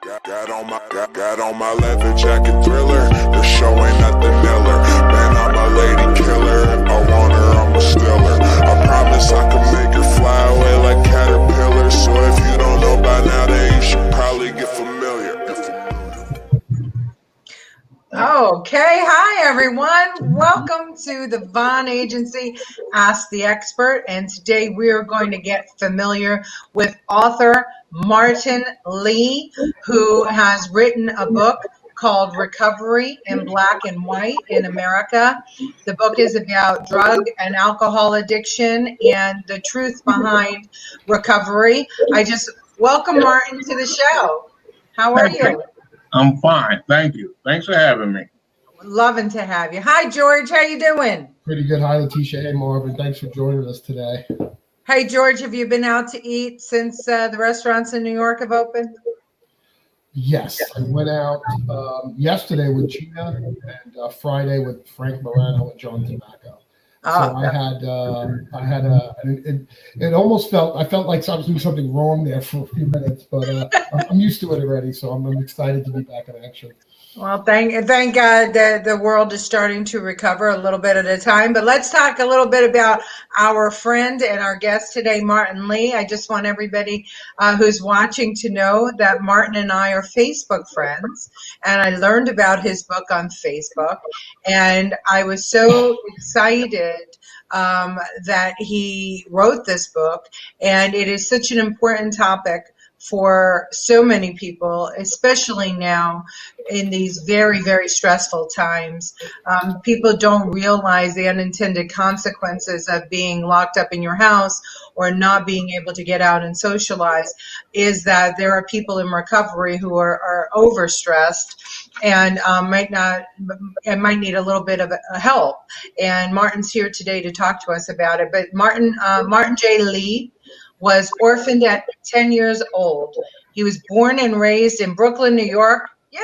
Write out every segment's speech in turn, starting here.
Got on my leather jacket thriller. The show ain't nothing iller. Man, I'm a lady killer. If I want her, I'm a stiller. I promise I can make her fly away like caterpillars. So if you don't know by now, then you should probably get familiar. Okay, hi everyone. Welcome to the Vaughn Agency Ask the Expert, and today we are going to get familiar with author Martin Lee, who has written a book called Recovery in Black and White in America. The book is about drug and alcohol addiction and the truth behind recovery. I just welcome Martin to the show. How are you? I'm fine. Thank you. Thanks for having me. Loving to have you. Hi, George. How you doing? Pretty good. Hi, Leticia. Hey, Marvin. Thanks for joining us today. Hey, George. Have you been out to eat since the restaurants in New York have opened? Yes, I went out yesterday with Gina and Friday with Frank Morano and John Tobacco. So it almost I felt like I was doing something wrong there for a few minutes, but I'm used to it already. So I'm excited to be back in action. Well, thank God that the world is starting to recover a little bit at a time. But let's talk a little bit about our friend and our guest today, Martin Lee. I just want everybody who's watching to know that Martin and I are Facebook friends, and I learned about his book on Facebook, and I was so excited that he wrote this book, and it is such an important topic for so many people, especially now in these very, very stressful times. People don't realize the unintended consequences of being locked up in your house or not being able to get out and socialize, is that there are people in recovery who are overstressed and might need a little bit of help. And Martin's here today to talk to us about it. But Martin J. Lee was orphaned at 10 years old. He was born and raised in Brooklyn, New York. Yay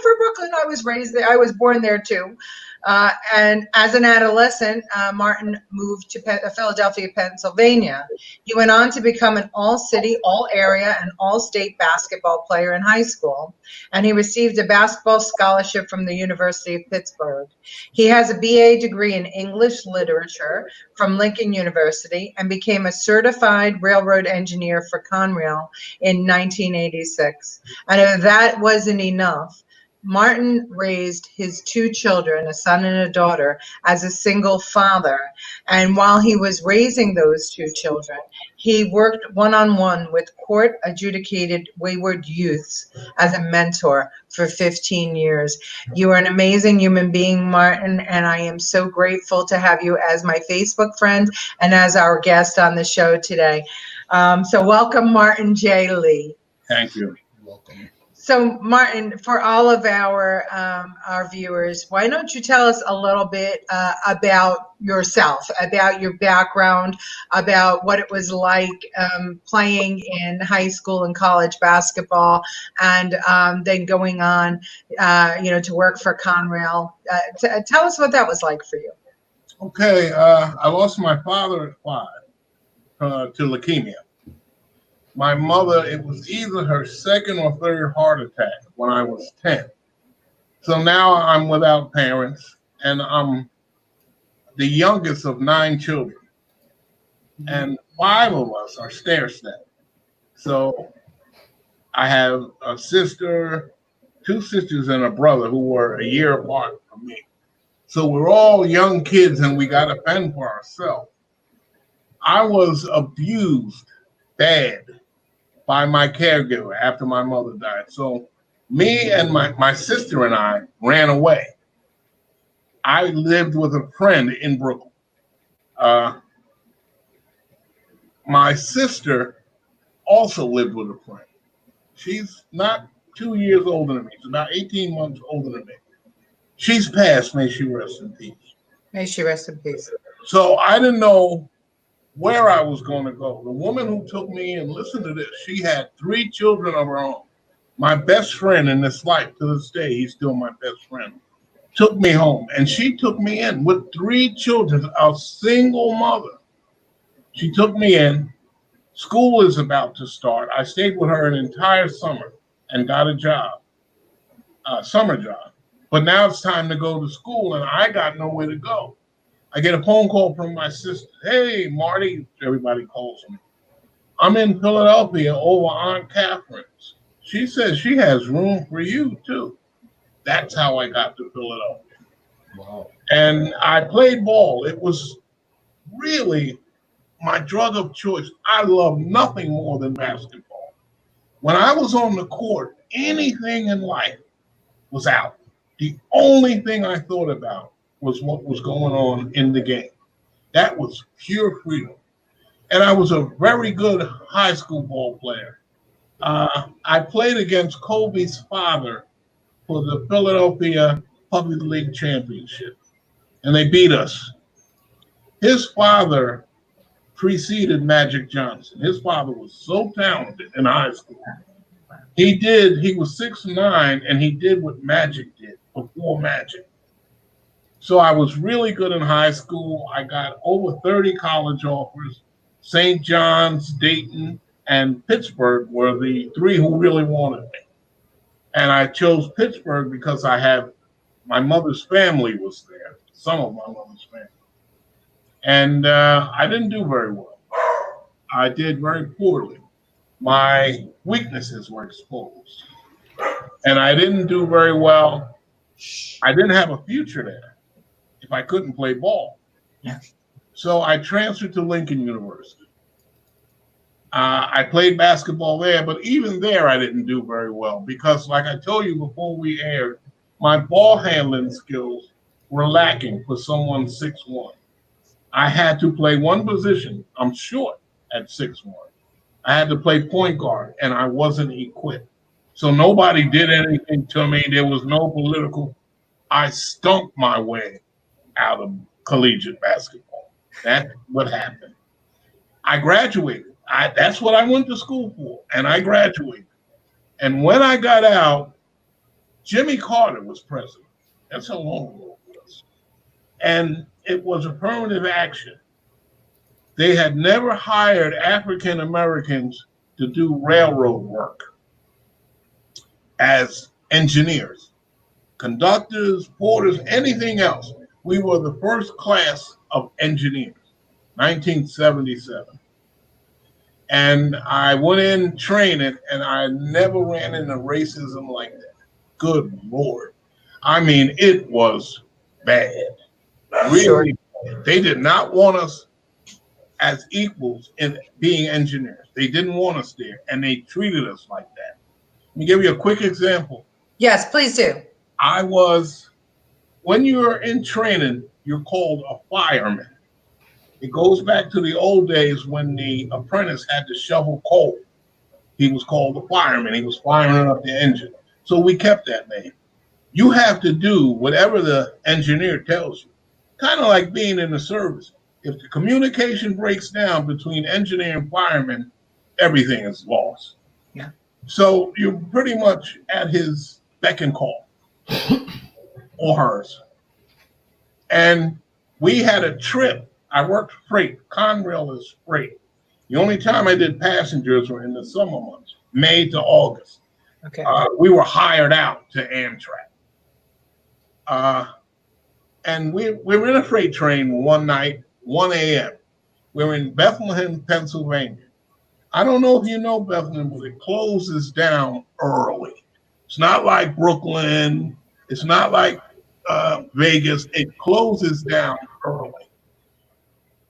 for Brooklyn. I was raised there. I was born there too. And as an adolescent, Martin moved to Philadelphia, Pennsylvania. He went on to become an all-city, all-area, and all-state basketball player in high school. And he received a basketball scholarship from the University of Pittsburgh. He has a BA degree in English literature from Lincoln University and became a certified railroad engineer for Conrail in 1986. And if that wasn't enough, Martin raised his two children, a son and a daughter, as a single father. And while he was raising those two children, he worked one-on-one with court-adjudicated wayward youths as a mentor for 15 years. You are an amazing human being, Martin, and I am so grateful to have you as my Facebook friend and as our guest on the show today. So welcome, Martin J. Lee. Thank you. Welcome. So, Martin, for all of our viewers, why don't you tell us a little bit about yourself, about your background, about what it was like playing in high school and college basketball, and then going on, to work for Conrail. Tell us what that was like for you. Okay, I lost my father at 5 to leukemia. My mother, it was either her second or third heart attack when I was 10. So now I'm without parents, and I'm the youngest of 9 children. And 5 of us are stair-stepped. So I have a sister, 2 sisters, and a brother who were a year apart from me. So we're all young kids, and we got to fend for ourselves. I was abused bad by my caregiver after my mother died. So me and my sister and I ran away. I lived with a friend in Brooklyn. My sister also lived with a friend. She's not 2 years older than me. She's about 18 months older than me. She's passed. May she rest in peace. May she rest in peace. So I didn't know where I was going to go. The woman who took me in, listen to this, she had 3 children of her own. My best friend in this life, to this day, he's still my best friend, took me home. And she took me in with 3 children, a single mother. She took me in. School is about to start. I stayed with her an entire summer. and got a job, a summer job. But now it's time to go to school, and I got nowhere to go. I get a phone call from my sister. Hey, Marty, everybody calls me. I'm in Philadelphia over Aunt Catherine's. She says she has room for you, too. That's how I got to Philadelphia. Wow. And I played ball. It was really my drug of choice. I love nothing more than basketball. When I was on the court, anything in life was out. The only thing I thought about was what was going on in the game. That was pure freedom. And I was a very good high school ball player. I played against Kobe's father for the Philadelphia Public League Championship, and they beat us. His father preceded Magic Johnson. His father was so talented in high school. He was 6'9", and he did what Magic did before Magic. So I was really good in high school. I got over 30 college offers. St. John's, Dayton, and Pittsburgh were the three who really wanted me. And I chose Pittsburgh because my mother's family was there, some of my mother's family. And I didn't do very well. I did very poorly. My weaknesses were exposed. And I didn't do very well. I didn't have a future there if I couldn't play ball. Yeah. So I transferred to Lincoln University. I played basketball there, but even there I didn't do very well because, like I told you before we aired, my ball handling skills were lacking for someone 6'1". I had to play one position. I'm short at 6'1". I had to play point guard, and I wasn't equipped. So nobody did anything to me. There was no political. I stunk my way out of collegiate basketball. That's what happened. I graduated. That's what I went to school for, and I graduated. And when I got out, Jimmy Carter was president. That's how long ago it was. And it was affirmative action. They had never hired African Americans to do railroad work as engineers, conductors, porters, anything else. We were the first class of engineers, 1977. And I went in training, and I never ran into racism like that. Good Lord. I mean, it was bad. Really bad. They did not want us as equals in being engineers. They didn't want us there, and they treated us like that. Let me give you a quick example. Yes, please do. When you're in training, you're called a fireman. It goes back to the old days when the apprentice had to shovel coal. He was called a fireman. He was firing up the engine. So we kept that name. You have to do whatever the engineer tells you. Kind of like being in the service. If the communication breaks down between engineer and fireman, everything is lost. Yeah. So you're pretty much at his beck and call or hers. And we had a trip. I worked freight. Conrail is freight. The only time I did passengers were in the summer months, May to August. Okay. We were hired out to Amtrak. And we were in a freight train one night, 1 a.m. We're in Bethlehem, Pennsylvania. I don't know if you know Bethlehem, but it closes down early. It's not like Brooklyn. It's not like Vegas. It closes down early.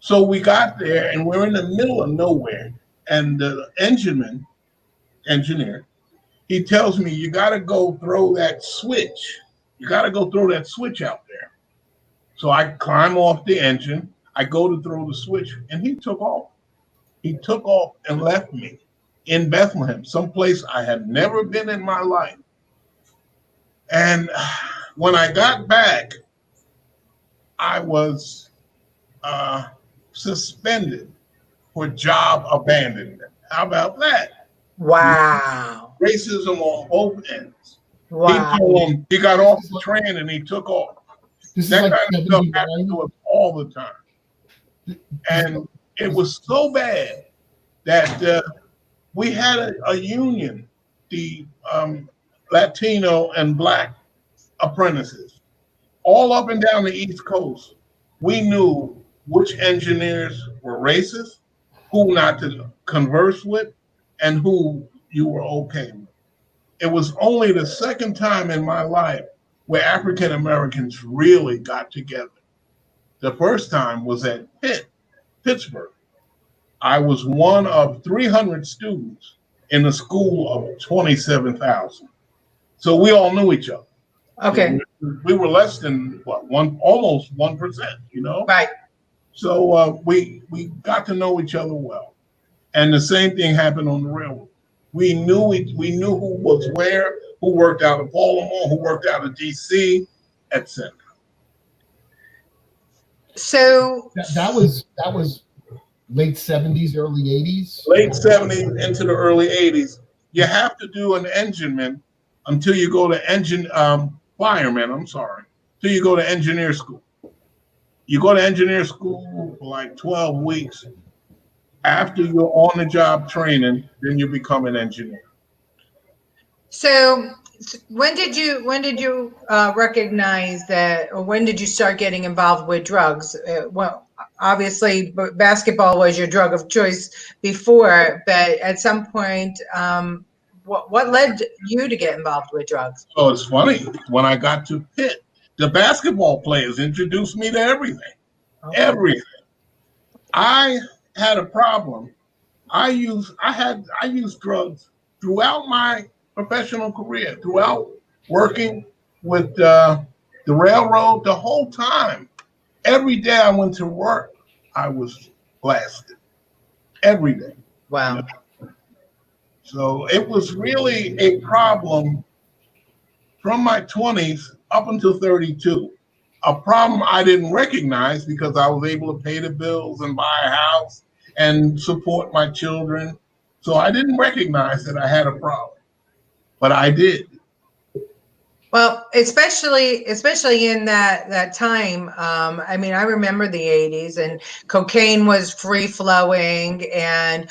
So we got there, and we're in the middle of nowhere. And the engineer, he tells me, you got to go throw that switch. You got to go throw that switch out there. So I climb off the engine. I go to throw the switch, and he took off. He took off and left me in Bethlehem, someplace I had never been in my life. And when I got back, I was suspended for job abandonment. How about that? Wow. Racism on both ends. Wow. He got off the train and he took off. That kind of stuff happened to us all the time. And it was so bad that we had a union the Latino and Black apprentices, all up and down the East Coast. We knew which engineers were racist, who not to converse with, and who you were okay with. It was only the second time in my life where African Americans really got together. The first time was at Pittsburgh. I was one of 300 students in a school of 27,000. So we all knew each other. Okay. We were less than almost 1%, Right. So we got to know each other well. And the same thing happened on the railroad. We knew who was where, who worked out of Baltimore, who worked out of DC, etc. So That was late 70s, early 80s. Late 70s into the early 80s. You have to do an engineman until you go to fireman, I'm sorry, till you go to engineer school. You go to engineer school for like 12 weeks. After you're on the job training, then you become an engineer. So when did you recognize that, or when did you start getting involved with drugs? Well, obviously, basketball was your drug of choice before, but at some point, what led you to get involved with drugs? So it's funny, when I got to Pitt, the basketball players introduced me to everything. Okay. Everything. I had a problem. I used drugs throughout my professional career, throughout working with the railroad, the whole time. Every day I went to work, I was blasted. Every day. Wow. So it was really a problem from my 20s up until 32. A problem I didn't recognize because I was able to pay the bills and buy a house and support my children. So I didn't recognize that I had a problem, but I did. Well, especially in that time. I mean, I remember the '80s, and cocaine was free flowing, and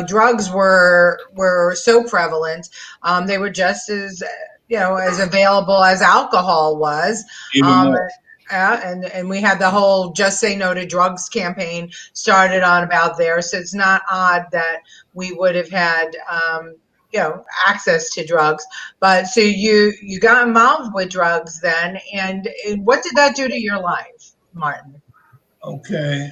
drugs were so prevalent. They were just as as available as alcohol was. Even more. And we had the whole "Just Say No to Drugs" campaign started on about there. So it's not odd that we would have had access to drugs. But so you got involved with drugs then, and what did that do to your life, Martin? Okay.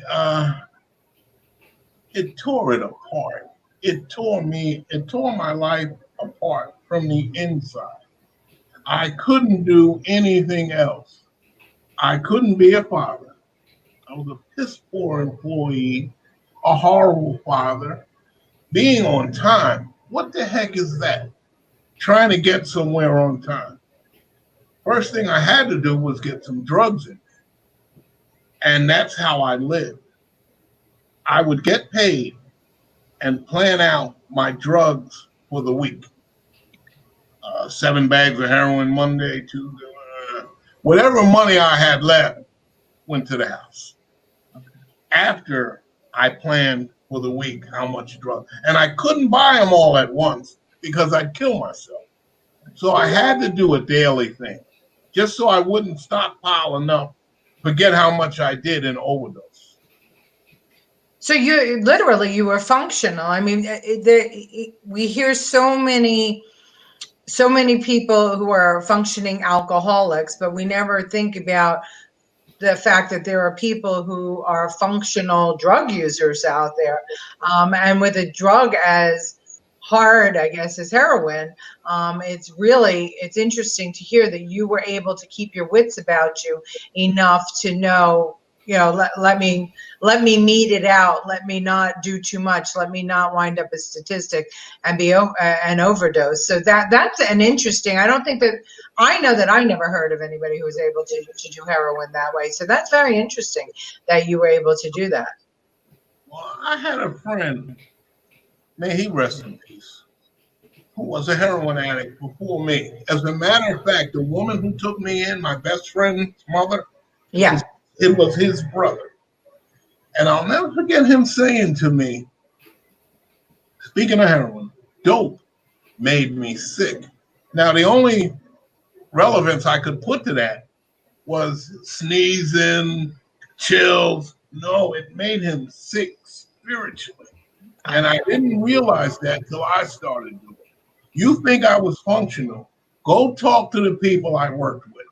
It tore it apart. It tore my life apart from the inside. I couldn't do anything else. I couldn't be a father. I was a piss poor employee, a horrible father. Being on time, what the heck is that? Trying to get somewhere on time. First thing I had to do was get some drugs in. And that's how I lived. I would get paid and plan out my drugs for the week. 7 bags of heroin Monday, Tuesday, whatever money I had left went to the house. After I planned for the week how much drug, and I couldn't buy them all at once because I'd kill myself. So I had to do a daily thing, just so I wouldn't stockpile enough, forget how much I did and overdose. So you were functional. I mean, we hear so many people who are functioning alcoholics, but we never think about the fact that there are people who are functional drug users out there. And with a drug as hard, I guess, as heroin, it's interesting to hear that you were able to keep your wits about you enough to know, let me meet it out. Let me not do too much. Let me not wind up a statistic and be an overdose. So that's an interesting. I know that I never heard of anybody who was able to do heroin that way. So that's very interesting that you were able to do that. Well, I had a friend, may he rest in peace, who was a heroin addict before me. As a matter of fact, the woman who took me in, my best friend's mother, Yeah. it was his brother. And I'll never forget him saying to me, speaking of heroin, dope made me sick. Now, the only relevance I could put to that was sneezing, chills. No, it made him sick spiritually. And I didn't realize that till I started doing it. You think I was functional? Go talk to the people I worked with.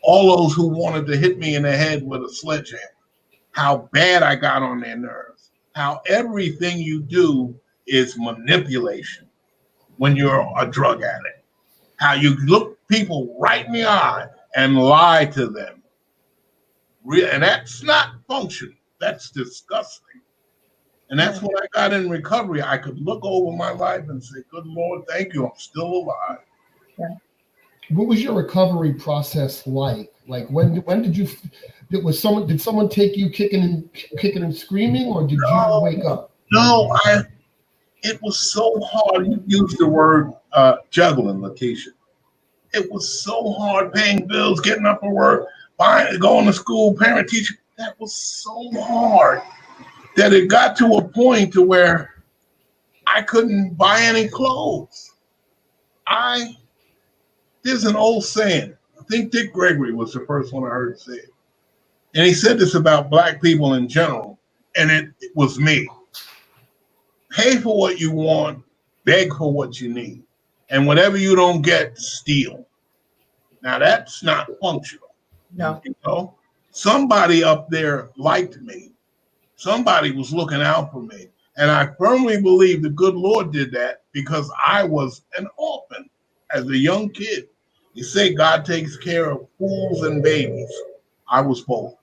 All those who wanted to hit me in the head with a sledgehammer. How bad I got on their nerves. How everything you do is manipulation when you're a drug addict. How you look people right in the eye and lie to them. And that's not functional. That's disgusting. And that's when I got in recovery. I could look over my life and say, good Lord, thank you. I'm still alive. What was your recovery process like? Like when did you did someone take you kicking and screaming, or did you wake up? No, it was so hard. You used the word juggling, Leticia. It was so hard paying bills, getting up for work, going to school, parent, teacher. That was so hard that it got to a point to where I couldn't buy any clothes. There's an old saying. I think Dick Gregory was the first one I heard say it. And he said this about black people in general, and it was me. Pay for what you want, beg for what you need. And whatever you don't get, steal. Now that's not functional. No. You know, somebody up there liked me. Somebody was looking out for me. And I firmly believe the good Lord did that because I was an orphan as a young kid. You say God takes care of fools and babies. I was both.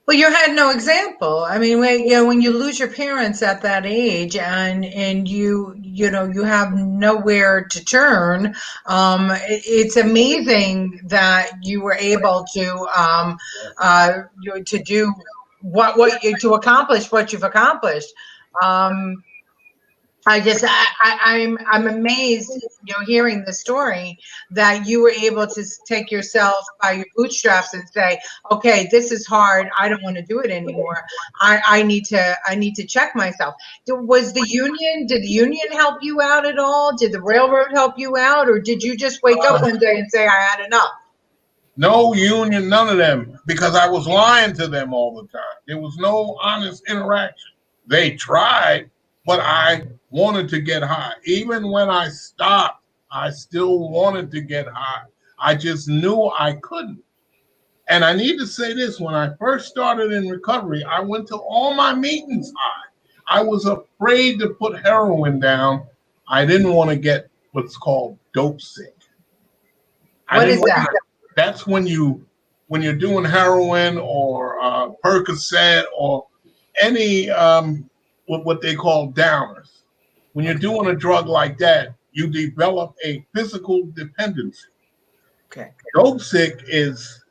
Well, you had no example. I mean, when you lose your parents at that age, and you have nowhere to turn, it's amazing that you were able to do to accomplish what you've accomplished. I'm amazed, hearing the story that you were able to take yourself by your bootstraps and say, okay, this is hard. I don't want to do it anymore. I need to check myself. Did the union help you out at all? Did the railroad help you out? Or did you just wake up one day and say, I had enough? No union, none of them, because I was lying to them all the time. There was no honest interaction. They tried, but I wanted to get high. Even when I stopped, I still wanted to get high. I just knew I couldn't. And I need to say this, when I first started in recovery, I went to all my meetings high. I was afraid to put heroin down. I didn't want to get what's called dope sick. What is that? That's when you're doing heroin or Percocet or any what they call downers. When you're doing a drug like that, you develop a physical dependency. Okay. Dope sick it's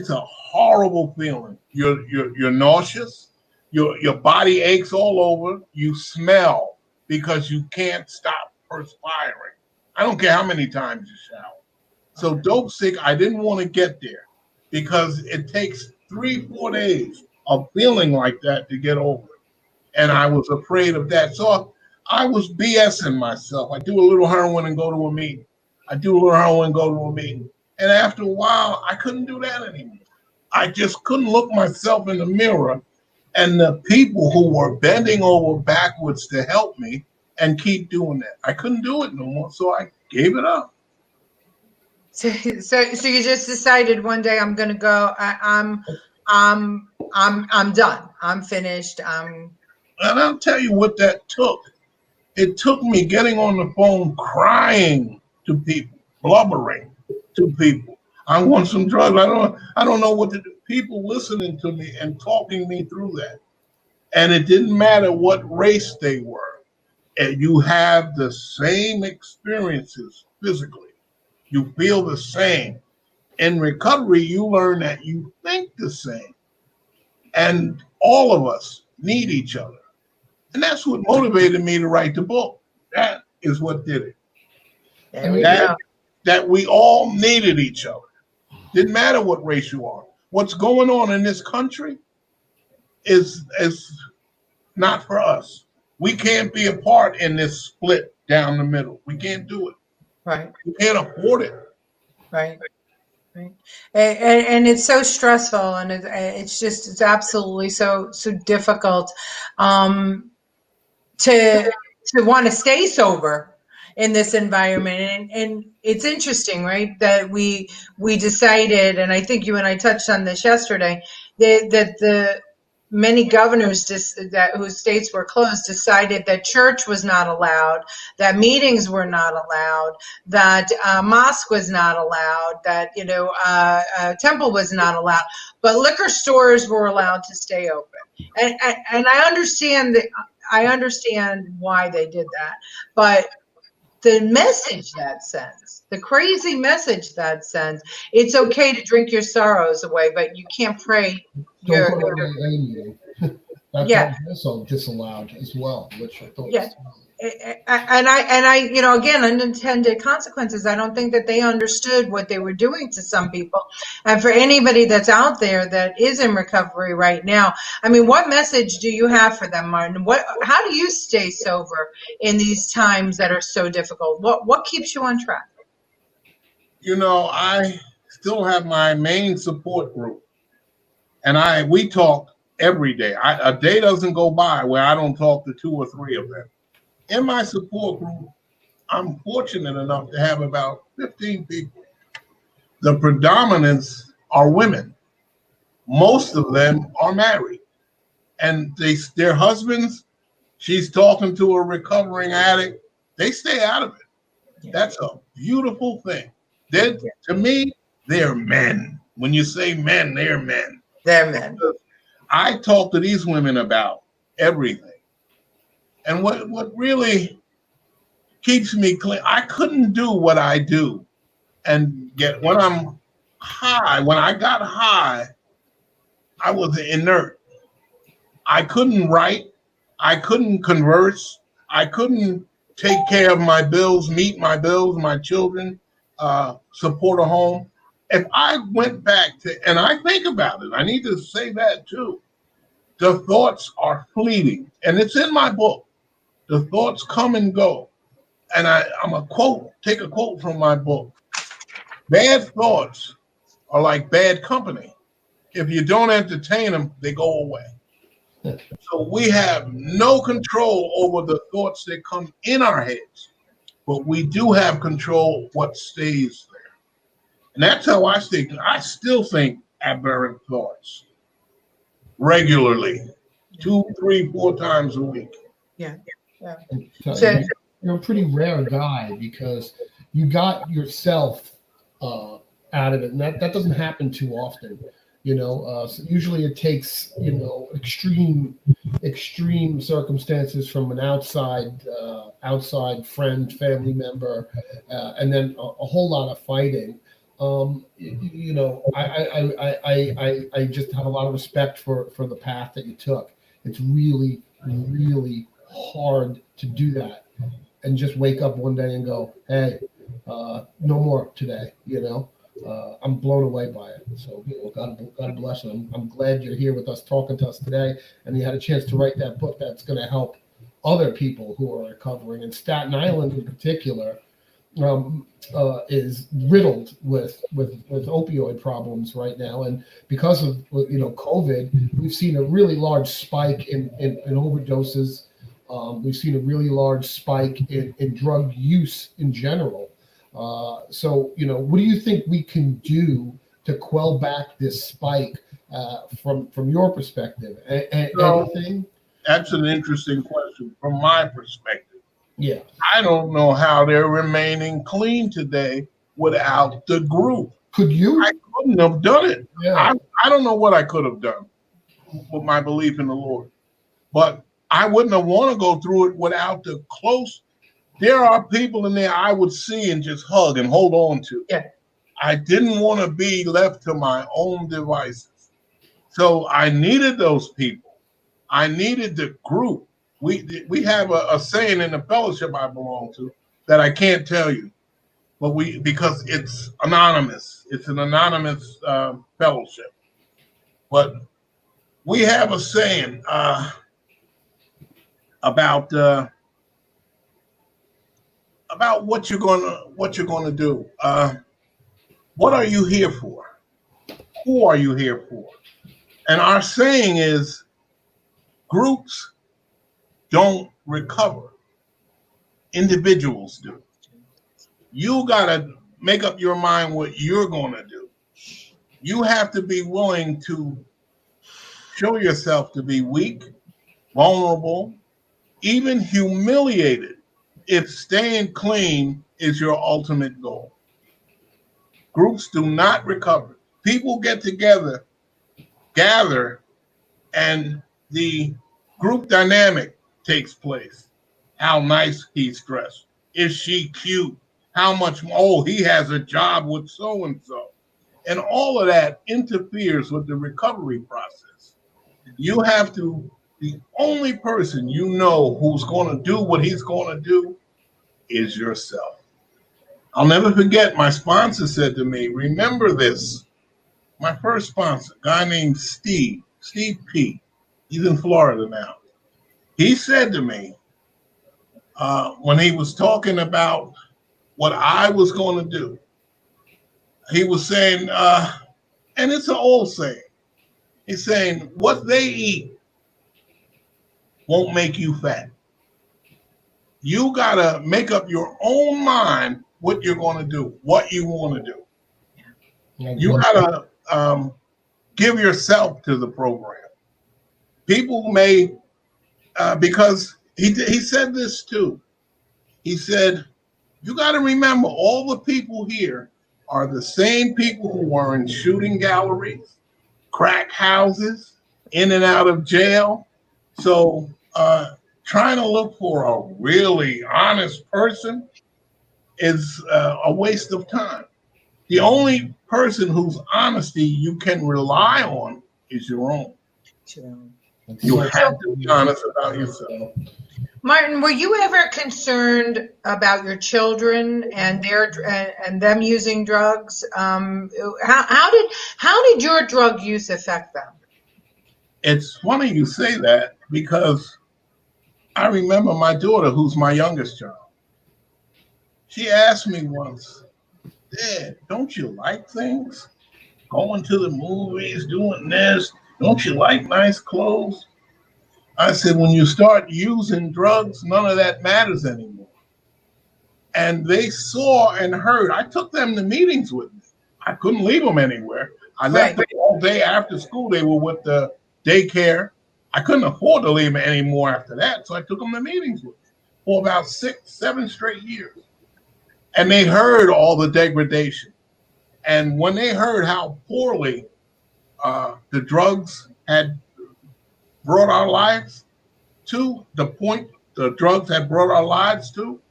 a horrible feeling. You're nauseous. Your body aches all over. You smell because you can't stop perspiring. I don't care how many times you shower. So dope sick, I didn't want to get there because it takes 3-4 days of feeling like that to get over it. And I was afraid of that. So I was BSing myself. I do a little heroin and go to a meeting. I do a little heroin and go to a meeting. And after a while, I couldn't do that anymore. I just couldn't look myself in the mirror. And the people who were bending over backwards to help me and keep doing that, I couldn't do it no more. So I gave it up. So you just decided one day, I'm going to go. I'm done. I'm finished. And I'll tell you what that took. It took me getting on the phone, crying to people, blubbering to people. I want some drugs. I don't know what to do. People listening to me and talking me through that. And it didn't matter what race they were. And you have the same experiences physically. You feel the same. In recovery, you learn that you think the same. And all of us need each other. And that's what motivated me to write the book. That is what did it. That we all needed each other. Didn't matter what race you are. What's going on in this country is not for us. We can't be apart in this split down the middle. We can't do it. Right. We can't afford it. Right. Right. And it's so stressful, and it's absolutely so difficult to want to stay sober in this environment. And it's interesting, right, that we decided, and I think you and I touched on this yesterday, that the many governors whose states were closed decided that church was not allowed, that meetings were not allowed, that mosque was not allowed, that temple was not allowed, but liquor stores were allowed to stay open. And I understand that. I understand why they did that, but the message that sends, the crazy message that sends, it's okay to drink your sorrows away, but you can't pray. Don't go to an AA meeting. Yeah. That's also disallowed as well, which I thought Yeah. was And I, again, unintended consequences. I don't think that they understood what they were doing to some people. And for anybody that's out there that is in recovery right now, I mean, what message do you have for them, Martin? How do you stay sober in these times that are so difficult? What keeps you on track? I still have my main support group, and we talk every day. A day doesn't go by where I don't talk to 2 or 3 of them. In my support group, I'm fortunate enough to have about 15 people. The predominance are women. Most of them are married, and their husbands. She's talking to a recovering addict. They stay out of it. That's a beautiful thing. To me, they're men. When you say men, they're men. They're men. I talk to these women about everything. And what really keeps me clean, I couldn't do what I do and when I'm high. When I got high, I was inert. I couldn't write. I couldn't converse. I couldn't take care of my bills, meet my bills, my children, support a home. If I went back and I think about it, I need to say that too. The thoughts are fleeting, and it's in my book. The thoughts come and go. And take a quote from my book. Bad thoughts are like bad company. If you don't entertain them, they go away. So we have no control over the thoughts that come in our heads, but we do have control what stays there. And that's how I stay. I still think aberrant thoughts regularly, 2, 3, 4 times a week. Yeah. You're a pretty rare guy because you got yourself out of it, and that doesn't happen too often. So usually it takes extreme circumstances from an outside friend, family member, and then a whole lot of fighting. I just have a lot of respect for the path that you took. It's really, really hard to do that and just wake up one day and go, hey, no more today. I'm blown away by it. So God bless you. I'm glad you're here with us, talking to us today, and you had a chance to write that book that's going to help other people who are recovering. And Staten Island in particular is riddled with opioid problems right now, and because of COVID, we've seen a really large spike in overdoses. We've seen a really large spike in drug use in general. So what do you think we can do to quell back this spike from your perspective? Anything? That's an interesting question from my perspective. Yeah. I don't know how they're remaining clean today without the group. Could you? I couldn't have done it. Yeah. I don't know what I could have done with my belief in the Lord. But I wouldn't have want to go through it without the close. There are people in there I would see and just hug and hold on to. Yeah. I didn't want to be left to my own devices. So I needed those people. I needed the group. We have a saying in the fellowship I belong to that I can't tell you, but because it's anonymous. It's an anonymous fellowship. But we have a saying, about what you're gonna do. What are you here for? Who are you here for? And our saying is, groups don't recover. Individuals do. You gotta make up your mind what you're gonna do. You have to be willing to show yourself to be weak, vulnerable, even humiliated if staying clean is your ultimate goal. Groups do not recover. People get together, gather, and the group dynamic takes place. How nice he's dressed. Is she cute? How much? Oh, he has a job with so and so. And all of that interferes with the recovery process. You have to, the only person you know who's going to do what he's going to do is yourself. I'll never forget, my sponsor said to me, remember this. My first sponsor, a guy named Steve P. He's in Florida now. He said to me, when he was talking about what I was going to do, he was saying, and it's an old saying, he's saying, what they eat won't make you fat. You got to make up your own mind what you're going to do, what you want to do. You got to give yourself to the program. People may, because he said this too. He said, you got to remember all the people here are the same people who are in shooting galleries, crack houses, in and out of jail. So trying to look for a really honest person is a waste of time. The only person whose honesty you can rely on is your own. You have to be honest about yourself. Martin, were you ever concerned about your children and them using drugs? How did your drug use affect them? It's funny you say that because I remember my daughter, who's my youngest child. She asked me once, Dad, don't you like things? Going to the movies, doing this. Don't you like nice clothes? I said, when you start using drugs, none of that matters anymore. And they saw and heard. I took them to meetings with me. I couldn't leave them anywhere. I left them all day after school. They were with the daycare. I couldn't afford to leave them anymore after that. So I took them to meetings with me for about 6-7 straight years. And they heard all the degradation. And when they heard how poorly the drugs had brought our lives to, the point the drugs had brought our lives to,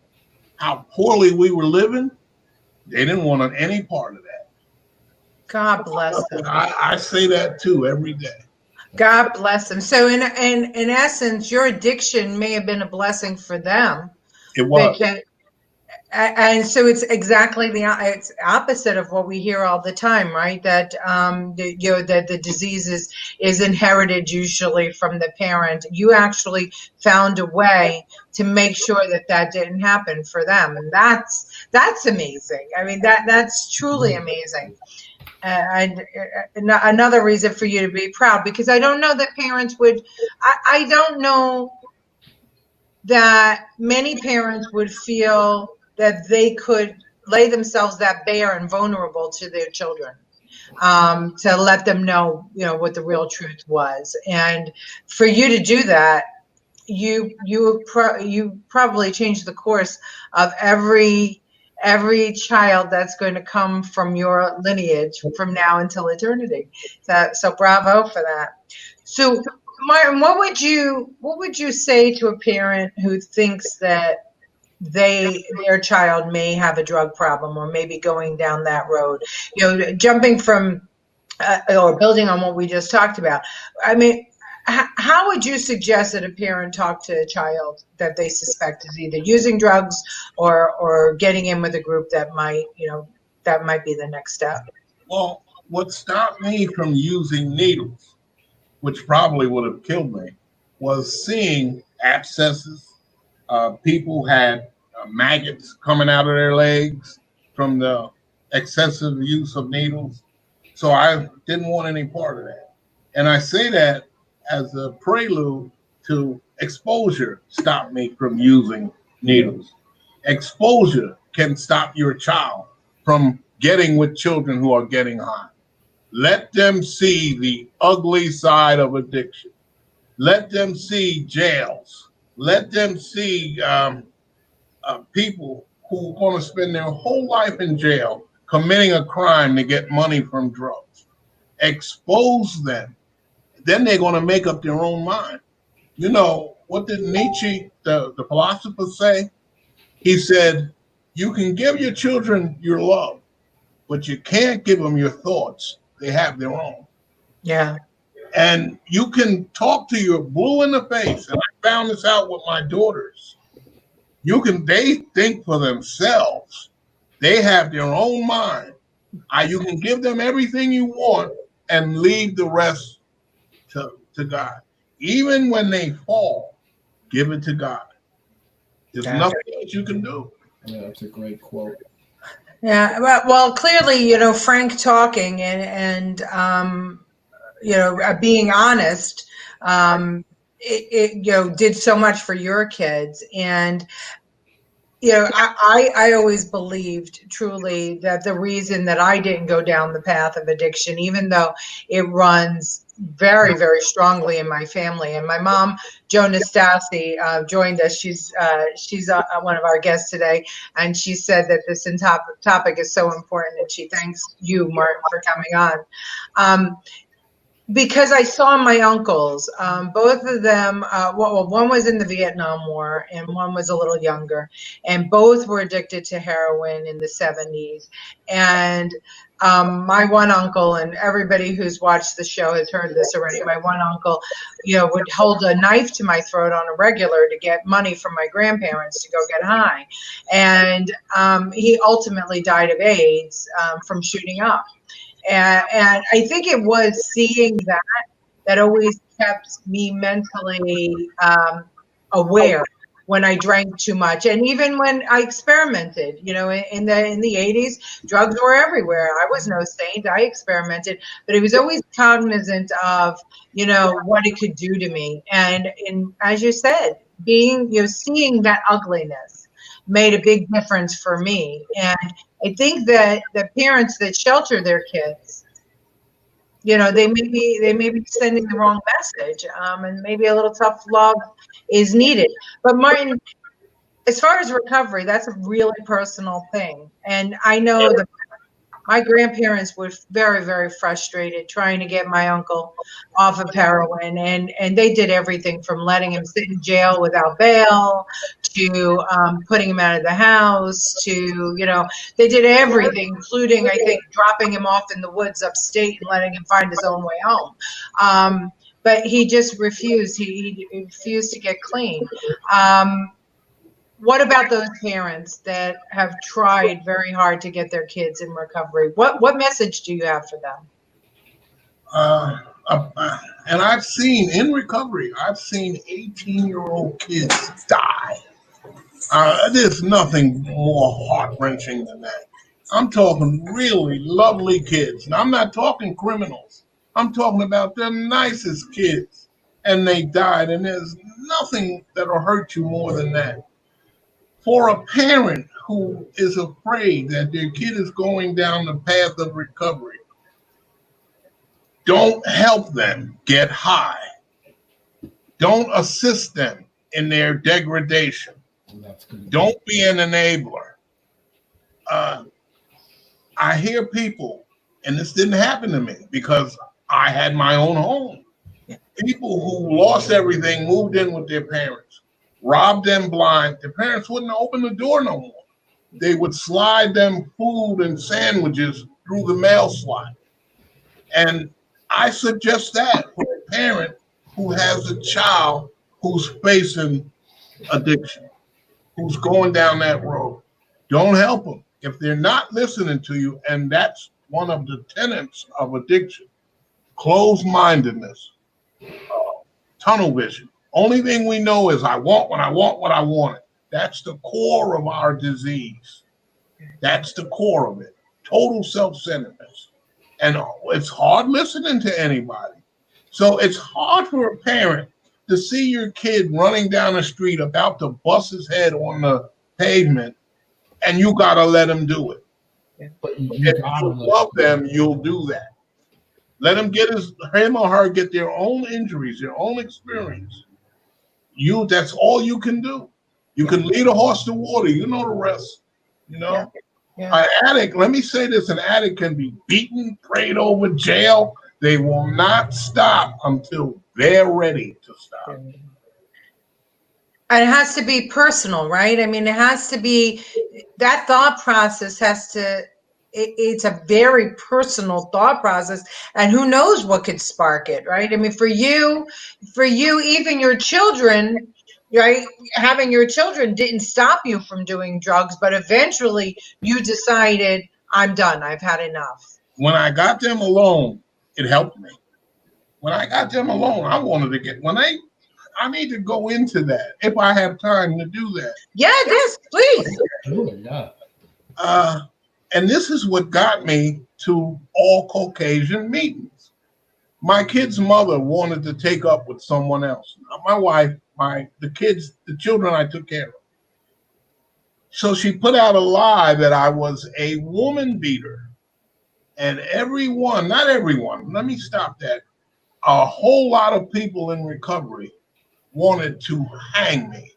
how poorly we were living, they didn't want any part of that. God bless them. I say that too every day. God bless them. So in essence, your addiction may have been a blessing for them. It was. And so it's exactly it's opposite of what we hear all the time, right? That that the disease is inherited usually from the parent. You actually found a way to make sure that didn't happen for them, and that's amazing. I mean, that's truly amazing. And another reason for you to be proud, because I don't know that parents would. I don't know that many parents would feel that they could lay themselves that bare and vulnerable to their children, to let them know, what the real truth was. And for you to do that, you probably changed the course of every child that's going to come from your lineage from now until eternity. So bravo for that. So Martin, what would you say to a parent who thinks that their child may have a drug problem or maybe going down that road, jumping from or building on what we just talked about? I mean, how would you suggest that a parent talk to a child that they suspect is either using drugs or getting in with a group that might be the next step? Well, what stopped me from using needles, which probably would have killed me, was seeing abscesses. People had maggots coming out of their legs from the excessive use of needles. So I didn't want any part of that. And I say that as a prelude to exposure stopped me from using needles. Exposure can stop your child from getting with children who are getting high. Let them see the ugly side of addiction. Let them see jails. Let them see people who are going to spend their whole life in jail committing a crime to get money from drugs. Expose them. Then they're going to make up their own mind. You know, what did Nietzsche, the philosopher, say? He said, you can give your children your love, but you can't give them your thoughts. They have their own. Yeah. And you can talk to your blue in the face. And I found this out with my daughters. They think for themselves. They have their own mind. You can give them everything you want and leave the rest to God. Even when they fall, give it to God. There's nothing else you can do. Yeah, that's a great quote. Yeah. Well, clearly, Frank talking and being honest, it did so much for your kids. And I always believed truly that the reason that I didn't go down the path of addiction, even though it runs very, very strongly in my family. And my mom, Jo Nastasi, joined us. She's one of our guests today, and she said that this topic is so important, and she thanks you, Martin, for coming on. Because I saw my uncles, both of them, one was in the Vietnam War and one was a little younger, and both were addicted to heroin in the 70s. And my one uncle, and everybody who's watched the show has heard this already, my one uncle, would hold a knife to my throat on a regular to get money from my grandparents to go get high. And he ultimately died of AIDS from shooting up. And I think it was seeing that always kept me mentally aware when I drank too much, and even when I experimented. In the 80s, drugs were everywhere. I was no saint. I experimented, but I was always cognizant of what it could do to me. And as you said, seeing that ugliness made a big difference for me. And I think that the parents that shelter their kids, they may be sending the wrong message, and maybe a little tough love is needed. But Martin, as far as recovery, that's a really personal thing. And I know that my grandparents were very, very frustrated trying to get my uncle off of heroin, and they did everything from letting him sit in jail without bail to putting him out of the house to, they did everything, including, I think, dropping him off in the woods upstate and letting him find his own way home. But he just refused. He refused to get clean. What about those parents that have tried very hard to get their kids in recovery? What message do you have for them? And I've seen in recovery, I've seen 18-year-old kids die. There's nothing more heart-wrenching than that. I'm talking really lovely kids. And I'm not talking criminals. I'm talking about the nicest kids. And they died. And there's nothing that'll hurt you more than that. For a parent who is afraid that their kid is going down the path of recovery, don't help them get high. Don't assist them in their degradation. Don't be an enabler. I hear people, and this didn't happen to me because I had my own home. People who lost everything, moved in with their parents, robbed them blind. Their parents wouldn't open the door no more. They would slide them food and sandwiches through the mail slot. And I suggest that for a parent who has a child who's facing addiction, who's going down that road. Don't help them. If they're not listening to you, and that's one of the tenets of addiction, closed-mindedness, tunnel vision. Only thing we know is I want what I want, what I want. That's the core of our disease. That's the core of it. Total self-centeredness. And it's hard listening to anybody. So it's hard for a parent to see your kid running down the street about to bust his head on the pavement, and you got to let him do it. But you If gotta you love them, you'll do that. Let him get him or her get their own injuries, their own experience. That's all you can do. You can lead a horse to water. You know the rest. You know, an addict. Let me say this: an addict can be beaten, prayed over, jail. They will not stop until they're ready to stop. And it has to be personal, right? I mean, it has to be, that thought process has to, it's a very personal thought process, and who knows what could spark it, right? I mean, for you, even your children, right? Having your children didn't stop you from doing drugs, but eventually you decided, I'm done. I've had enough. When I got them alone, it helped me. When I got them alone, I wanted to get, I need to go into that if I have time to do that. Yes, please. Yeah. And this is what got me to all Caucasian meetings. My kid's mother wanted to take up with someone else. My wife, the children I took care of. So she put out a lie that I was a woman beater. And not everyone, let me stop that. A whole lot of people in recovery wanted to hang me.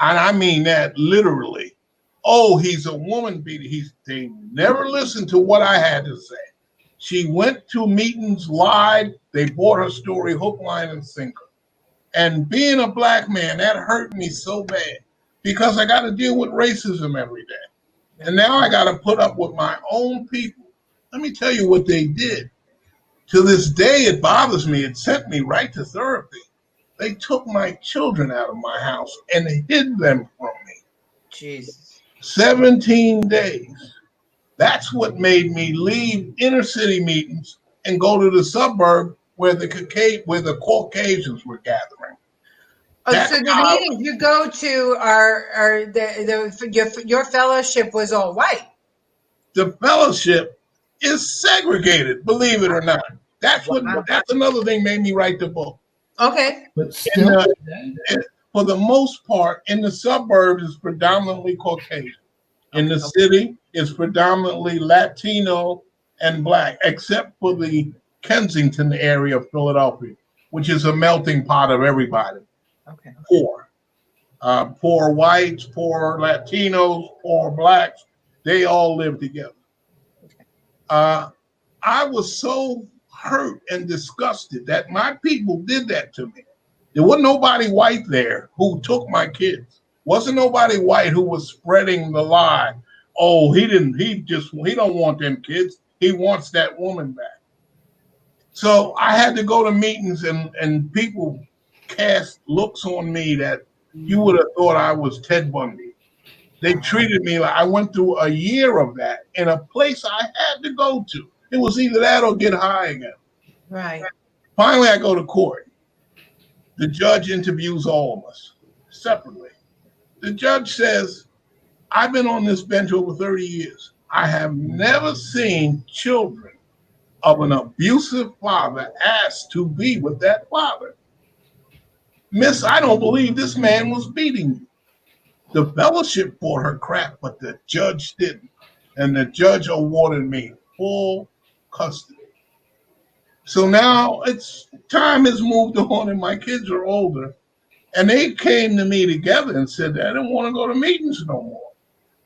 And I mean that literally. Oh, he's a woman beater. They never listened to what I had to say. She went to meetings, lied. They bought her story hook, line, and sinker. And being a black man, that hurt me so bad because I got to deal with racism every day. And now I got to put up with my own people. Let me tell you what they did. To this day, it bothers me. It sent me right to therapy. They took my children out of my house and hid them from me. Jesus. 17 days. That's what made me leave inner city meetings and go to the suburb where the Caucasians were gathering. Oh, so the meetings you go to your fellowship was all white. The fellowship is segregated, believe it or not. That's another thing made me write the book. Okay. But still, for the most part, in the suburbs, it's predominantly Caucasian. In the city, it's predominantly Latino and Black, except for the Kensington area of Philadelphia, which is a melting pot of everybody. Okay. Poor whites, poor Latinos, poor Blacks, they all live together. I was so hurt and disgusted that my people did that to me. There wasn't nobody white there who took my kids. Wasn't nobody white who was spreading the lie. Oh, he don't want them kids. He wants that woman back. So I had to go to meetings and people cast looks on me that you would have thought I was Ted Bundy. They treated me like I went through a year of that in a place I had to go to. It was either that or get high again. Right. Finally, I go to court. The judge interviews all of us separately. The judge says, I've been on this bench over 30 years. I have never seen children of an abusive father asked to be with that father. Miss, I don't believe this man was beating you. The fellowship bought her crap, but the judge didn't. And the judge awarded me full custody. So now time has moved on and my kids are older. And they came to me together and said, I don't want to go to meetings no more.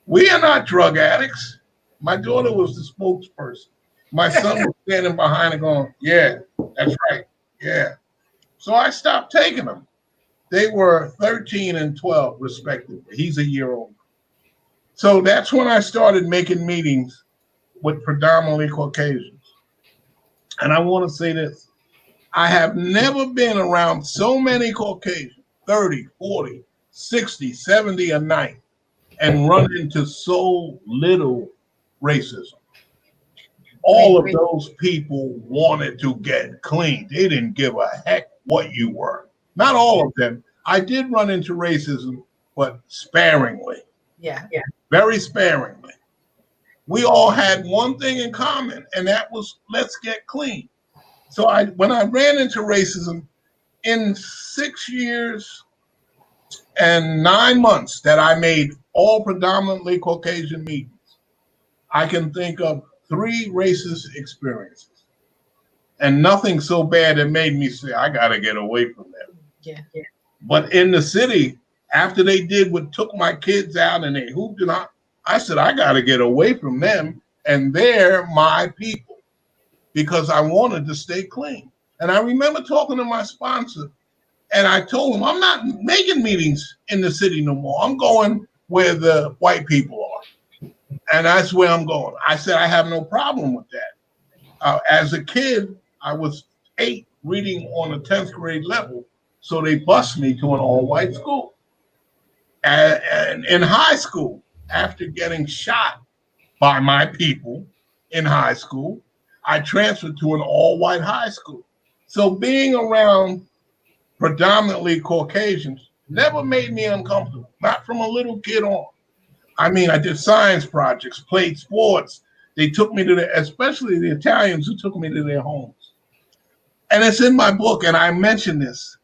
We are not drug addicts. My daughter was the spokesperson. My son was standing behind and going, yeah, that's right. Yeah. So I stopped taking them. They were 13 and 12, respectively. He's a year older. So that's when I started making meetings with predominantly Caucasians. And I want to say this. I have never been around so many Caucasians, 30, 40, 60, 70 a night, and run into so little racism. All of those people wanted to get clean. They didn't give a heck what you were. Not all of them. I did run into racism, but sparingly. Yeah. Very sparingly. We all had one thing in common, and that was let's get clean. So when I ran into racism in 6 years and 9 months that I made all predominantly Caucasian meetings, I can think of 3 racist experiences. And nothing so bad that made me say, I got to get away from them. Yeah. But in the city, after they did what took my kids out and they hooped and I said, I got to get away from them. And they're my people because I wanted to stay clean. And I remember talking to my sponsor and I told him, I'm not making meetings in the city no more. I'm going where the white people are. And that's where I'm going. I said, I have no problem with that. As a kid, I was 8 reading on a 10th grade level. So they bused me to an all-white school. And in high school, after getting shot by my people in high school, I transferred to an all-white high school. So being around predominantly Caucasians never made me uncomfortable, not from a little kid on. I mean, I did science projects, played sports. They took me to especially the Italians who took me to their homes. And it's in my book, and I mention this.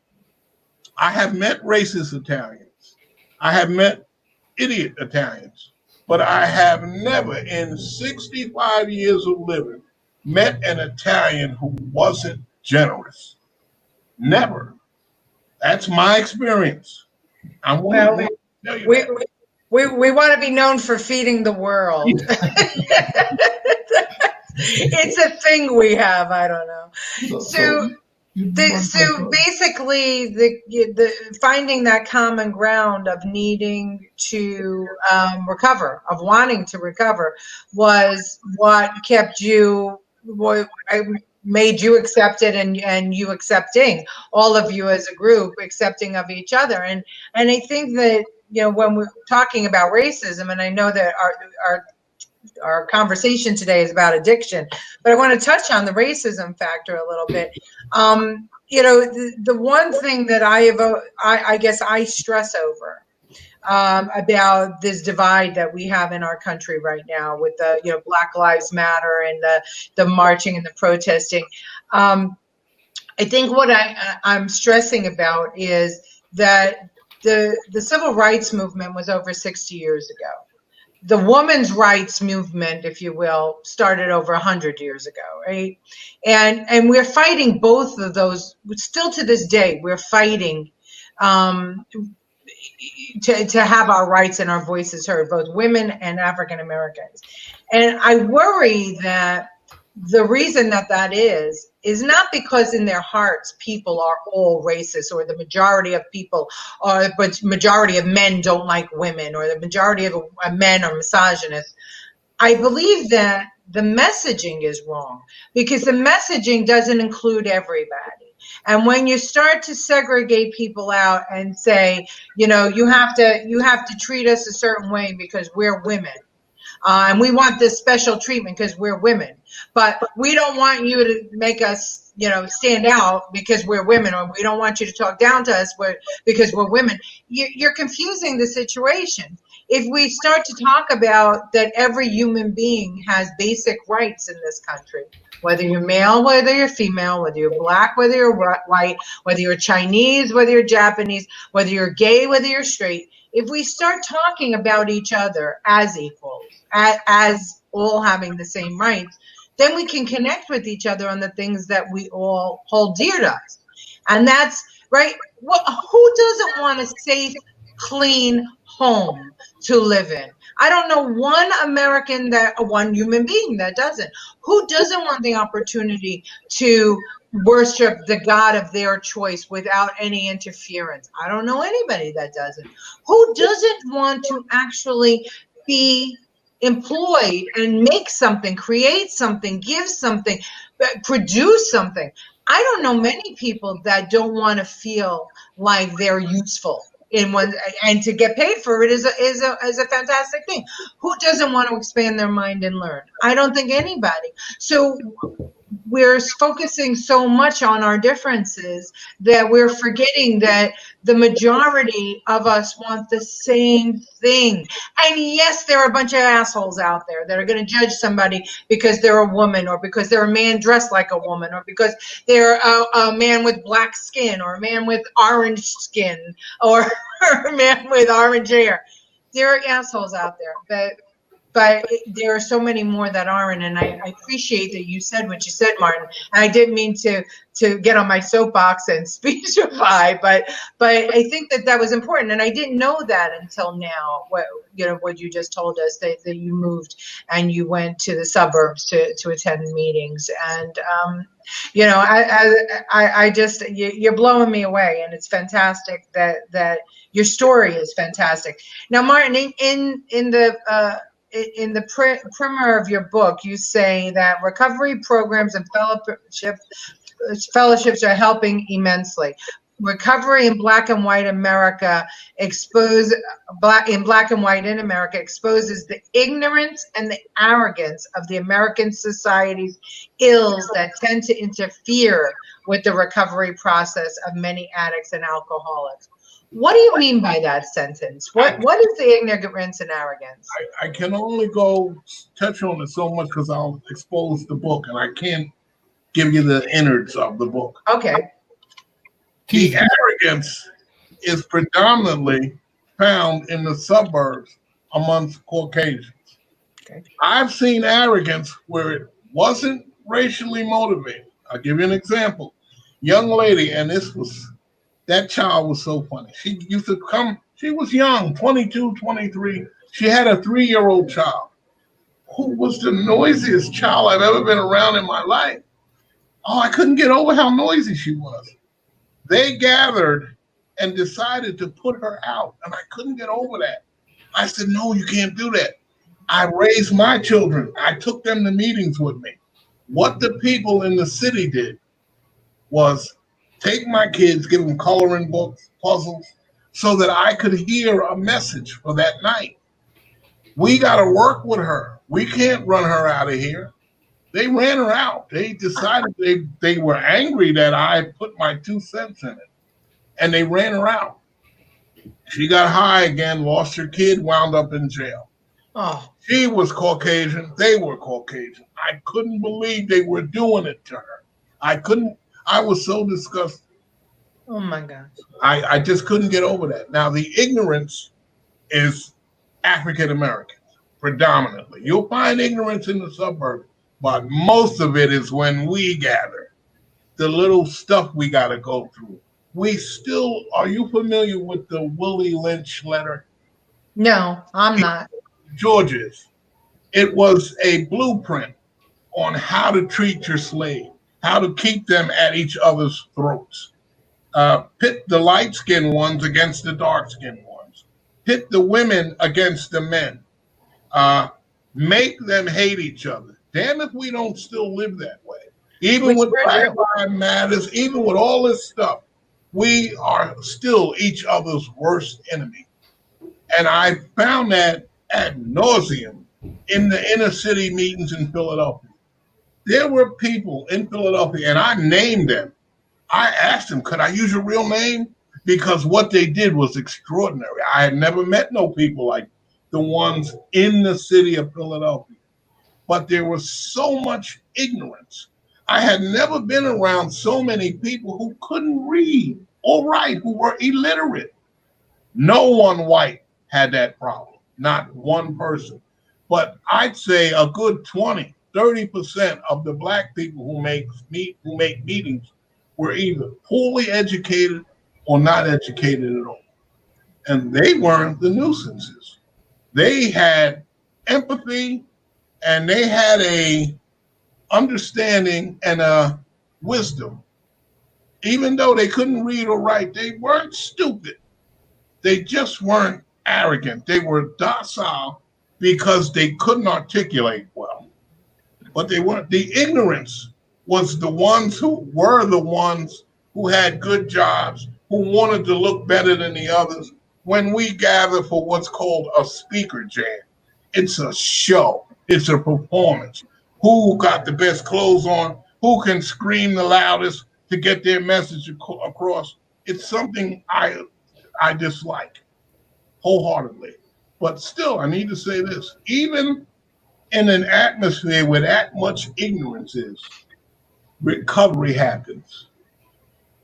I have met racist Italians. I have met idiot Italians, but I have never in 65 years of living met an Italian who wasn't generous. Never. That's my experience. I want to tell you that. We want to be known for feeding the world. It's a thing we have. I don't know. So basically, the finding that common ground of needing to recover, of wanting to recover, was what kept you. What made you accept it, and you accepting, all of you as a group accepting of each other, and I think that, when we're talking about racism, and I know that our conversation today is about addiction, but I want to touch on the racism factor a little bit. The one thing that I guess I stress over about this divide that we have in our country right now with the Black Lives Matter and the marching and the protesting. I think what I'm stressing about is that the civil rights movement was over 60 years ago. The women's rights movement, if you will, started over 100 years ago, right? And we're fighting both of those. Still to this day, we're fighting to have our rights and our voices heard, both women and African Americans. And I worry that the reason that is not because in their hearts people are all racist, or the majority of people, or but majority of men don't like women, or the majority of men are misogynist. I believe that the messaging is wrong, because the messaging doesn't include everybody. And when you start to segregate people out and say, you have to treat us a certain way because we're women. And we want this special treatment because we're women, but we don't want you to make us, stand out because we're women, or we don't want you to talk down to us because we're women. You're confusing the situation. If we start to talk about that every human being has basic rights in this country, whether you're male, whether you're female, whether you're black, whether you're white, whether you're Chinese, whether you're Japanese, whether you're gay, whether you're straight, if we start talking about each other as equals, as all having the same rights, then we can connect with each other on the things that we all hold dear to us. And that's right. Who doesn't want a safe, clean home to live in? I don't know one human being that doesn't. Who doesn't want the opportunity to worship the God of their choice without any interference? I don't know anybody that doesn't. Who doesn't want to actually be employed and make something, create something, give something, produce something? I don't know many people that don't want to feel like they're useful in one, and to get paid for it is a fantastic thing. Who doesn't want to expand their mind and learn? I don't think anybody. So we're focusing so much on our differences that we're forgetting that the majority of us want the same thing. And yes, there are a bunch of assholes out there that are going to judge somebody because they're a woman, or because they're a man dressed like a woman, or because they're a man with black skin, or a man with orange skin, or a man with orange hair. There are assholes out there, but there are so many more that aren't. And I appreciate that you said what you said, Martin. And I didn't mean to get on my soapbox and speechify, but I think that was important. And I didn't know that until now. What you just told us, that you moved and you went to the suburbs to attend meetings. And I just, you're blowing me away, and it's fantastic that your story is fantastic. Now, Martin, in the primer of your book, you say that recovery programs and fellowships are helping immensely. Recovery in black and white America exposes the ignorance and the arrogance of the American society's ills that tend to interfere with the recovery process of many addicts and alcoholics. What do you mean by that sentence? What is the ignorance and arrogance? I can only go touch on it so much because I'll expose the book, and I can't give you the innards of the book. Okay. The arrogance is predominantly found in the suburbs amongst Caucasians. Okay. I've seen arrogance where it wasn't racially motivated. I'll give you an example. Young lady, and that child was so funny. She used to come, she was young, 22, 23. She had a 3-year-old child who was the noisiest child I've ever been around in my life. Oh, I couldn't get over how noisy she was. They gathered and decided to put her out, and I couldn't get over that. I said, no, you can't do that. I raised my children. I took them to meetings with me. What the people in the city did was take my kids, give them coloring books, puzzles, so that I could hear a message for that night. We got to work with her. We can't run her out of here. They ran her out. They decided they were angry that I put my 2 cents in it, and they ran her out. She got high again, lost her kid, wound up in jail. Oh. She was Caucasian. They were Caucasian. I couldn't believe they were doing it to her. I was so disgusted. Oh my God. I just couldn't get over that. Now, the ignorance is African Americans, predominantly. You'll find ignorance in the suburbs, but most of it is when we gather, the little stuff we got to go through. Are you familiar with the Willie Lynch letter? No, I'm not. George is. It was a blueprint on how to treat your slave, how to keep them at each other's throats. Pit the light-skinned ones against the dark-skinned ones. Pit the women against the men. Make them hate each other. Damn if we don't still live that way. Even with Black Lives Matters, even with all this stuff, we are still each other's worst enemy. And I found that ad nauseum in the inner city meetings in Philadelphia. There were people in Philadelphia, and I named them. I asked them, could I use your real name? Because what they did was extraordinary. I had never met no people like the ones in the city of Philadelphia. But there was so much ignorance. I had never been around so many people who couldn't read or write, who were illiterate. No one white had that problem, not one person. But I'd say a good 30% of the Black people who make meetings were either poorly educated or not educated at all. And they weren't the nuisances. They had empathy, and they had a understanding and a wisdom. Even though they couldn't read or write, they weren't stupid. They just weren't arrogant. They were docile because they couldn't articulate well. But they weren't. The ignorance was the ones who had good jobs, who wanted to look better than the others. When we gather for what's called a speaker jam, it's a show. It's a performance. Who got the best clothes on? who can scream the loudest to get their message across. It's something I dislike wholeheartedly. But still, I need to say this: even in an atmosphere where that much ignorance is, recovery happens.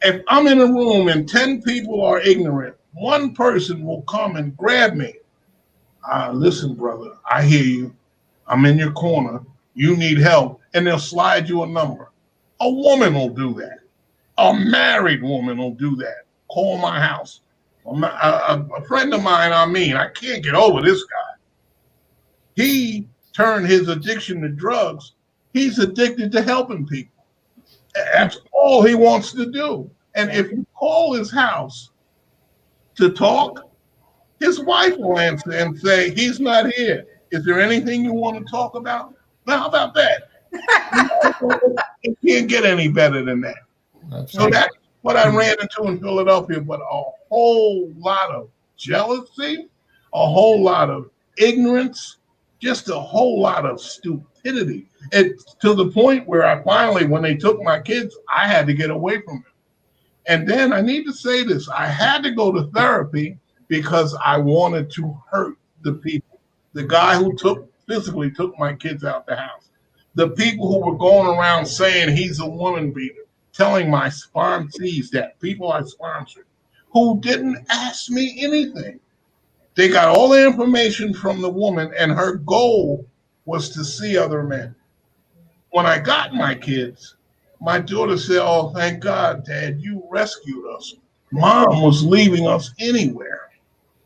If I'm in a room and 10 people are ignorant, one person will come and grab me. Listen, brother, I hear you. I'm in your corner. You need help. And they'll slide you a number. A woman will do that. A married woman will do that. Call my house. A friend of mine, I can't get over this guy. He turned his addiction to drugs. He's addicted to helping people. That's all he wants to do. And if you call his house to talk, his wife will answer and say, he's not here. Is there anything you want to talk about? Now, how about that? It can't get any better than that. That's what I ran into in Philadelphia, but a whole lot of jealousy, a whole lot of ignorance, just a whole lot of stupidity. It's to the point where I finally, when they took my kids, I had to get away from them. And then I need to say this, I had to go to therapy because I wanted to hurt the people. The guy who physically took my kids out the house. The people who were going around saying he's a woman beater, telling my sponsees that, people I sponsored, who didn't ask me anything. They got all the information from the woman, and her goal was to see other men. When I got my kids, my daughter said, oh, thank God, Dad, you rescued us. Mom was leaving us anywhere.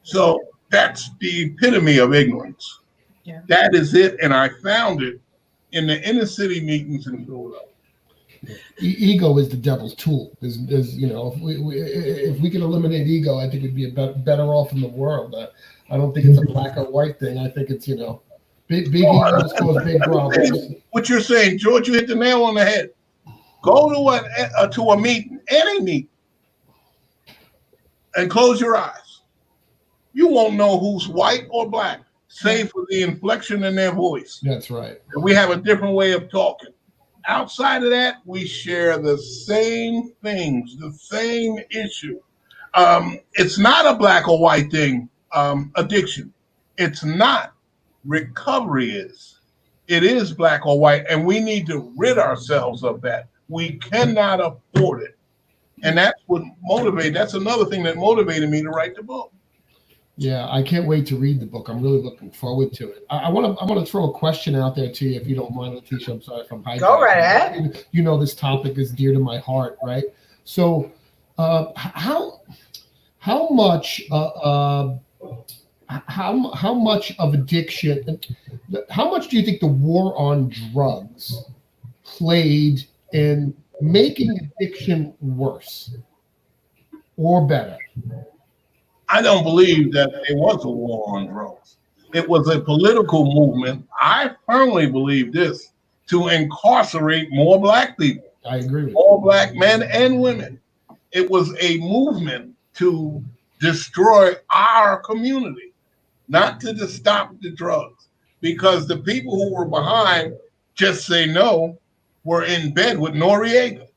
So that's the epitome of ignorance. Yeah. That is it, and I found it in the inner city meetings in Philadelphia. Ego is the devil's tool. Is if we can eliminate ego, I think we'd be better off in the world. I don't think it's a black or white thing. I think it's big egos cause big problems. What you're saying, George, you hit the nail on the head. Go to a meeting, any meeting, and close your eyes. You won't know who's white or black, save for the inflection in their voice. That's right. We have a different way of talking. Outside of that, we share the same things, the same issue. It's not a black or white thing, addiction. It's not. Recovery is. It is black or white, and we need to rid ourselves of that. We cannot afford it. And that's that's another thing that motivated me to write the book. Yeah, I can't wait to read the book. I'm really looking forward to it. I want to throw a question out there to you, if you don't mind, Leticia. I'm sorry if I'm hijacking. Go right ahead. This topic is dear to my heart, right? So, how much of addiction? How much do you think the war on drugs played in making addiction worse or better? I don't believe that there was a war on drugs. It was a political movement. I firmly believe this, to incarcerate more black people. I agree with more black men and women. It was a movement to destroy our community, not to stop the drugs. Because the people who were behind Just Say No were in bed with Noriega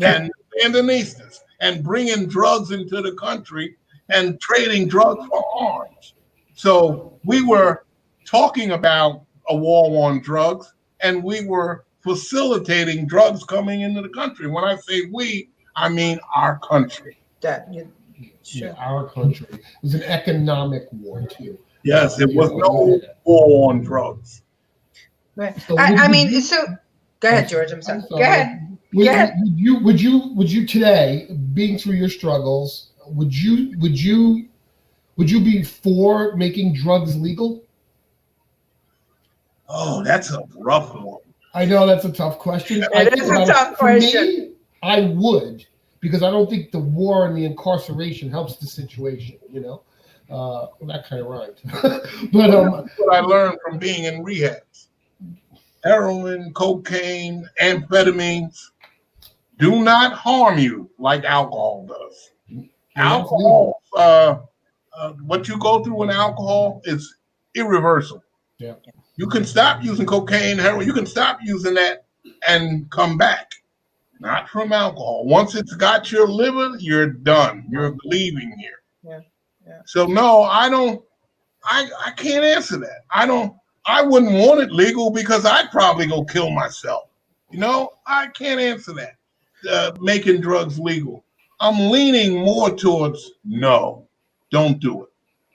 and Sandinistas and bringing drugs into the country and trading drugs for arms. So we were talking about a war on drugs, and we were facilitating drugs coming into the country. When I say we, I mean our country. Yeah, our country. It was an economic war too. Yes, it was no war on drugs. Right. So Go ahead, George. I'm sorry. Go ahead. Would you today, being through your struggles, would you be for making drugs legal? Oh, that's a rough one. I know that's a tough question. It is a tough question. For me, I would, because I don't think the war and the incarceration helps the situation. That kind of rhymed. But that's what I learned from being in rehabs. Heroin, cocaine, amphetamines do not harm you like alcohol does. Alcohol, what you go through in alcohol is irreversible. Yeah. You can stop using cocaine, heroin, you can stop using that and come back. not from alcohol. Once it's got your liver, you're done. You're leaving here. Yeah. Yeah. So no, I don't. I can't answer that. I wouldn't want it legal because I'd probably go kill myself. You know, I can't answer that. Making drugs legal. I'm leaning more towards no, don't do it.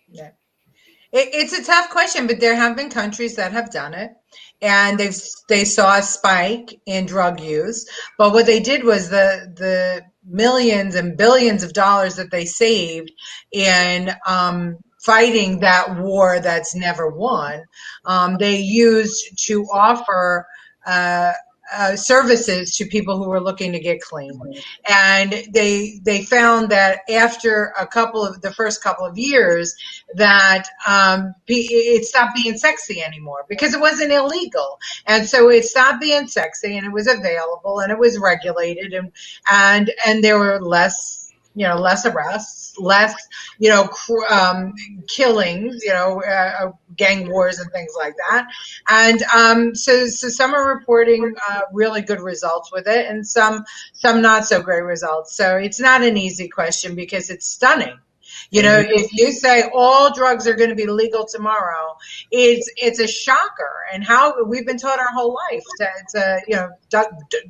Yeah. It's a tough question, but there have been countries that have done it, and they saw a spike in drug use. But what they did was the millions and billions of dollars that they saved in fighting that war that's never won, they used to offer uh, services to people who were looking to get clean. And they found that after the first couple of years, that it stopped being sexy anymore because it wasn't illegal, and so it stopped being sexy, and it was available, and it was regulated, and there were less arrests, less killings, gang wars and things like that. And so some are reporting really good results with it, and some not so great results. So it's not an easy question because it's stunning. If you say all drugs are going to be legal tomorrow, it's a shocker. And how we've been taught our whole life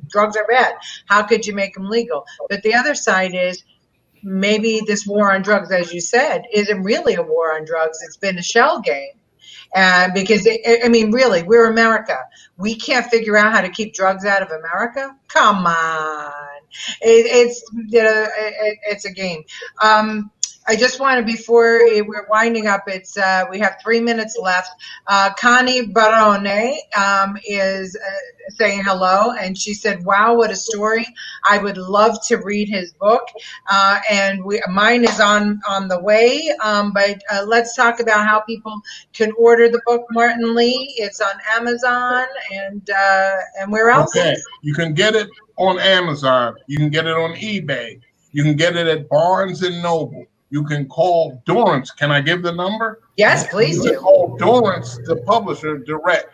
drugs are bad. How could you make them legal? But the other side is maybe this war on drugs, as you said, isn't really a war on drugs. It's been a shell game. Because really, we're America. We can't figure out how to keep drugs out of America. Come on, it's a game. I just want to, before we're winding up, we have 3 minutes left. Connie Barone is saying hello, and she said, "Wow, what a story! I would love to read his book." And mine is on the way. But let's talk about how people can order the book, Martin Lee. It's on Amazon and where else? Okay, you can get it on Amazon. You can get it on eBay. You can get it at Barnes and Noble. You can call Dorrance. Can I give the number? Yes, please do. Call Dorrance, the publisher, direct.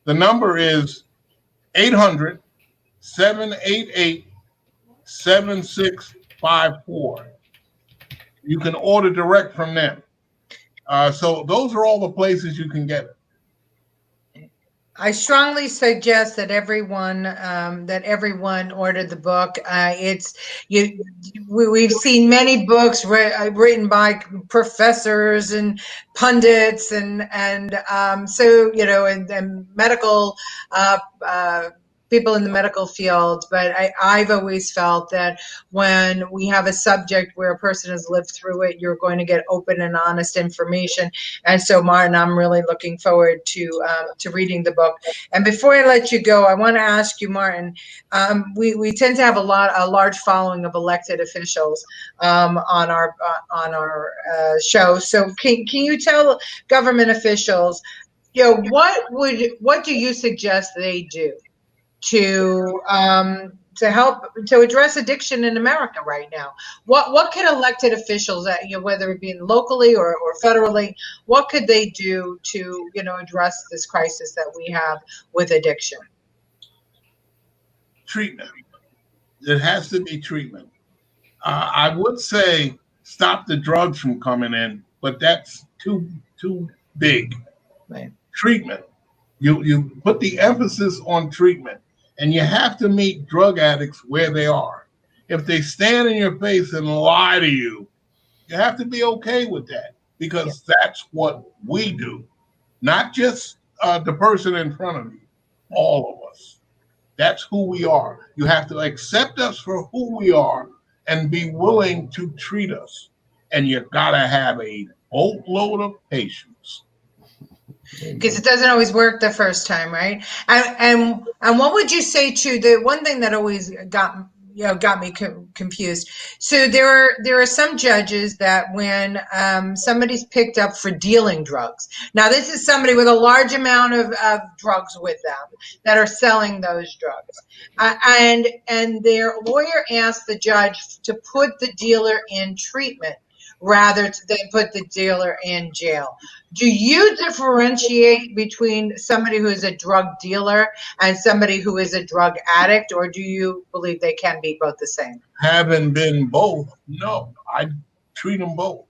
The number is 800-788-7654. You can order direct from them. So those are all the places you can get it. I strongly suggest that everyone order the book. We've seen many books written by professors and pundits and medical people in the medical field, but I've always felt that when we have a subject where a person has lived through it, you're going to get open and honest information. And so, Martin, I'm really looking forward to reading the book. And before I let you go, I want to ask you, Martin, we tend to have a large following of elected officials on our show. So can you tell government officials, what do you suggest they do to help to address addiction in America right now? What could elected officials, whether it be locally or federally, what could they do to address this crisis that we have with addiction? Treatment. It has to be treatment. I would say stop the drugs from coming in, but that's too big. Right. Treatment. You put the emphasis on treatment. And you have to meet drug addicts where they are. If they stand in your face and lie to you, you have to be okay with that, because that's what we do. Not just the person in front of you, all of us. That's who we are. You have to accept us for who we are and be willing to treat us. And you gotta have a boatload of patience. Because it doesn't always work the first time, right? And what would you say to the one thing that always got me confused? So there are some judges that when somebody's picked up for dealing drugs, now this is somebody with a large amount of drugs with them that are selling those drugs, and their lawyer asked the judge to put the dealer in treatment rather than put the dealer in jail. Do you differentiate between somebody who is a drug dealer and somebody who is a drug addict, or do you believe they can be both the same? Having been both, no, I treat them both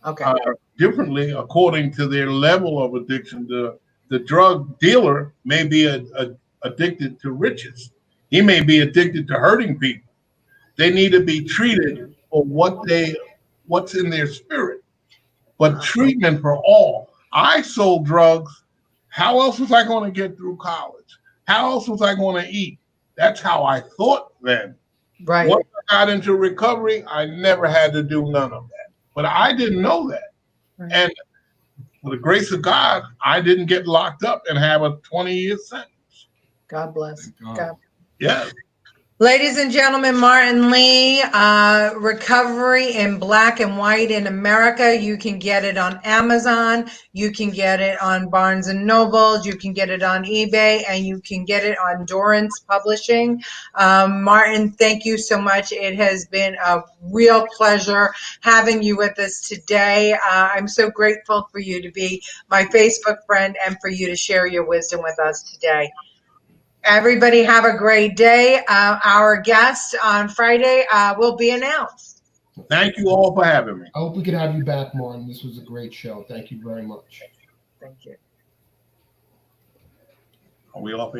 Okay. differently according to their level of addiction. The drug dealer may be addicted to riches. He may be addicted to hurting people. They need to be treated for what's in their spirit. But treatment for all. I sold drugs. How else was I going to get through college? How else was I going to eat? That's how I thought then. Right. Once I got into recovery, I never had to do none of that. But I didn't know that. Right. And with the grace of God, I didn't get locked up and have a 20-year sentence. God bless. God. Yes. Ladies and gentlemen, Martin Lee, Recovery in Black and White in America. You can get it on Amazon. You can get it on Barnes and Nobles. You can get it on eBay, and you can get it on Dorrance Publishing. Martin, thank you so much. It has been a real pleasure having you with us today. I'm so grateful for you to be my Facebook friend and for you to share your wisdom with us today. Everybody have a great day. Our guest on Friday will be announced. Thank you all for having me. I hope we can have you back, Martin. This was a great show. Thank you very much. Thank you. Are we off air?